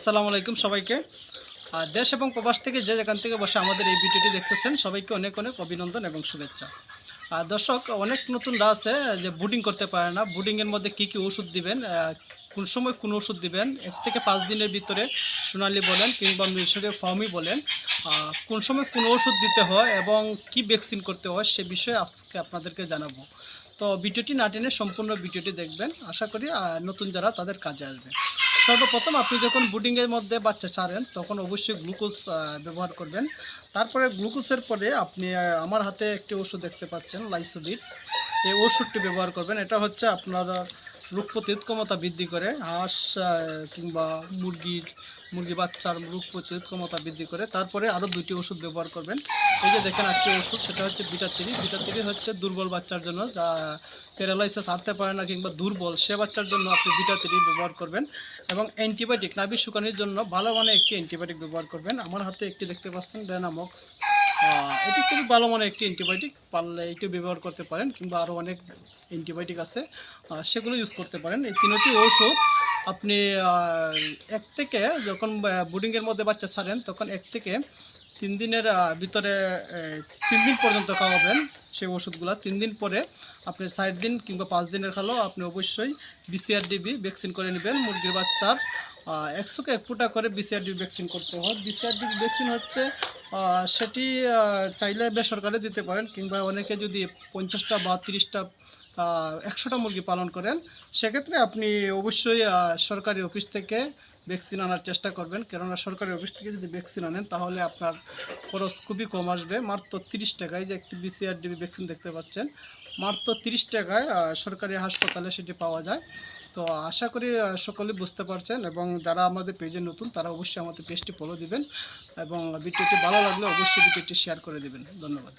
আসসালামু আলাইকুম সবাইকে। দেশ এবং প্রবাস থেকে যে যেখান থেকে বসে আমাদের এই ভিডিওটি দেখতেছেন সবাইকে অনেক অনেক অভিনন্দন এবং শুভেচ্ছা। দর্শক, অনেক নতুনরা আছে যে বুডিং করতে পারে না। বুডিংয়ের মধ্যে কি কি ওষুধ দিবেন, কোন সময় কোন ওষুধ দিবেন, 1 থেকে 5 দিনের ভিতরে সোনালি বলেন কিংবা মিশরীয় ফার্মি বলেন, কোন সময় কোন ওষুধ দিতে হয় এবং কি ভ্যাকসিন করতে হয় সে বিষয়ে আজকে আপনাদেরকে জানাবো। তো ভিডিওটি না টেনে সম্পূর্ণ ভিডিওটি দেখবেন, আশা করি নতুন যারা তাদের কাজে আসবে। সর্বপ্রথম আপনি যখন বুডিংয়ের মধ্যে বাচ্চা ছাড়েন তখন অবশ্যই গ্লুকোজ ব্যবহার করবেন। তারপরে গ্লুকোজের পরে আপনি আমার হাতে একটি ওষুধ দেখতে পাচ্ছেন, লাইসোবিট। এই ওষুধটি ব্যবহার করবেন। এটা হচ্ছে আপনার রোগ প্রতিরোধ ক্ষমতা বৃদ্ধি করে। হাঁস কিংবা মুরগি বাচ্চার রোগ প্রতিরোধ ক্ষমতা বৃদ্ধি করে। তারপরে আরও 2টি ওষুধ ব্যবহার করবেন। এই যে দেখেন একটি ওষুধ, সেটা হচ্ছে বিটা 3। বিটা 3 হচ্ছে দুর্বল বাচ্চার জন্য, যা প্যারালাইসিস হারতে পারে না কিংবা দুর্বল সে বাচ্চার জন্য আপনি বিটা 3 ব্যবহার করবেন। এবং অ্যান্টিবায়োটিক নাভি শুকানোর জন্য ভালো মানের একটি অ্যান্টিবায়োটিক ব্যবহার করবেন। আমার হাতে একটি দেখতে পাচ্ছেন, ডেনামক্স। এটি খুবই ভালো মানের একটি অ্যান্টিবায়োটিক, পারলে এটি ব্যবহার করতে পারেন কিংবা আরও অনেক অ্যান্টিবায়োটিক আছে, সেগুলো ইউজ করতে পারেন। এই 3টি ঔষধ আপনি 1 থেকে যখন বুডিংয়ের মধ্যে বাচ্চা ছাড়েন তখন 1 থেকে 3 দিনের ভিতরে 3 দিন পর্যন্ত খাওয়াবেন সেই ওষুধগুলো। 3 দিন পরে আপনি 60 দিন কিংবা 5 দিনের খালেও আপনি অবশ্যই BCRDB ভ্যাকসিন করে নেবেন। মুরগির বাচ্চার 100 কে 1 ফুটা করে BCRDB ভ্যাকসিন করতে হয়। BCRDB ভ্যাকসিন হচ্ছে সেটি চাইলে বেসরকারি দিতে পারেন কিংবা অনেকে যদি 50টা বা 30টা 100টা মুরগি পালন করেন, সেক্ষেত্রে আপনি অবশ্যই সরকারি অফিস থেকে ভ্যাকসিন আনার চেষ্টা করবেন। কেননা সরকারি অফিস থেকে যদি ভ্যাকসিন আনেন তাহলে আপনার খরচ খুবই কম আসবে। মাত্র 30 টাকায় যে একটি BCRDB ভ্যাকসিন দেখতে পাচ্ছেন, মাত্র 30 টাকায় সরকারি হাসপাতালে সেটি পাওয়া যায়। তো আশা করি সকলেই বুঝতে পারছেন, এবং যারা আমাদের পেজে নতুন তারা অবশ্যই আমাদের পেজটি ফলো দিবেন এবং ভিডিওটি ভালো লাগলে অবশ্যই ভিডিওটি শেয়ার করে দিবেন। ধন্যবাদ।